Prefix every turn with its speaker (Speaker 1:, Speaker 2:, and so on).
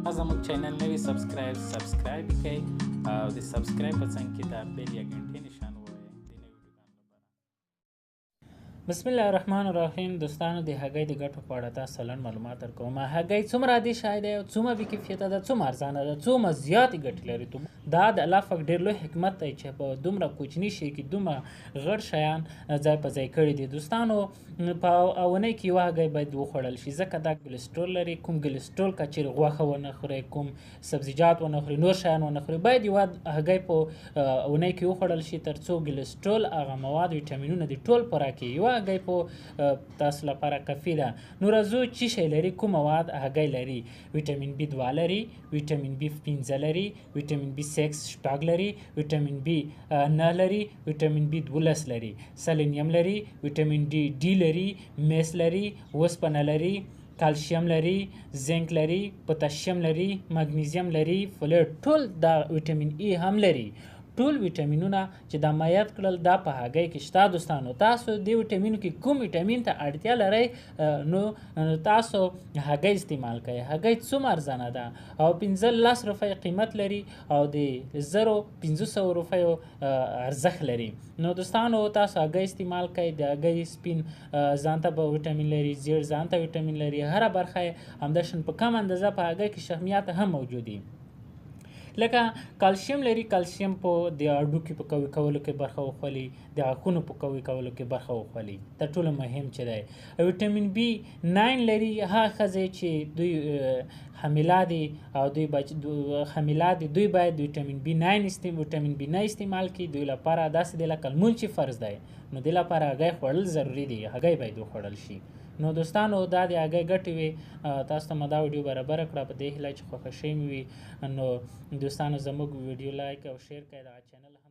Speaker 1: زموږ چینل نوی سبسکرایب کړئ او د سبسکرایب په څنګ کې د بیل یا ګنټې نشان ووهئ د نوي ویډیوګانو لپاره. بسم الله الرحمن الرحیم. دوستانو د هګۍ د ګټو په اړه تاسو لنډ معلومات درکوم. هګۍ څومره عادي شی دی او څومره بې کیفیته ده، څومره ارزانه ده، څومره زیاتې ګټې لري. دا د الله پاک ډېر لوی حکمت دی چې په دومره کوچني شي کې دومره غټ شیان ځای په ځای کړي دي. دوستانو په اونۍ کې یوه هګۍ باید وخوړل شي ځکه دا کلسترول لري. کوم کلسترول که چیرې غوښه ونه خورئ، کوم سبزیجات ونه خورئ، نور شیان ونه خورئ، باید یوه هګۍ په اونۍ کې وخوړل شي تر څو کلسترول هغه مواد ویټامینونه دي ټول پوره کړي. یوه هګۍ په تاسو لپاره کافي ده. نور څه شی لري؟ کوم مواد هګۍ لري؟ ویټامین بي 2 لري، ویټامین بي 15 لري، ویټامین بي 6 لري، ویټامین بي 9 لري، ویټامین بي 12 لري، سلینیم لري، ویټامین ډي لري، میس لري، اوسپنه لري، کالشیم لري، زنک لري، پوتاشیم لري، مګنیزیم لري، فولیټ ټول دا ویټامین ای هم لري. ټول ویټامینونه چې دا معیاد کړل دا په هګۍ کې شته. دوستانو تاسو دې ویټامینو کې کوم ویټامین ته اړتیا لرئ نو تاسو هګۍ استعمال کړئ. هګۍ څومره ارزانه ده او 15 روپۍ قیمت لري او د 1500 روپیو ارزښت لري. نو دوستانو تاسو هګۍ استعمال کړئ. د هګۍ سپین ځان ته به ویټامین لري، زیړ ځان ته ویټامین لري، هره برخه یې همداشان په کم اندازه په هګۍ کې شحمیات هم موجود دي. لکه کالشیم لري، کالشیم په د هډوکي په قوي کولو کې برخه وخولي، د غاښونو په قوي کولو کې برخه وخولي. تر ټولو مهم چې دی ویټامین بي 9 لري. هغه ښځې چې دوی حامله دي او دوی باید ویټامین بي 9 استعمال کړي. دوی لپاره داسې دی لکه لمونځ چې فرض دی، نو دې لپاره هګۍ خوړل ضروري دي. هګۍ باید وخوړل شي. نو دوستانو دا د هګۍ ګټې وي. تاسو ته مې دا ویډیو برابره کړه په دې هیله چې خوښه شوې مې وي. نو دوستانو زموږ ویډیو لایک او شیر کړئ. دغه چینل هم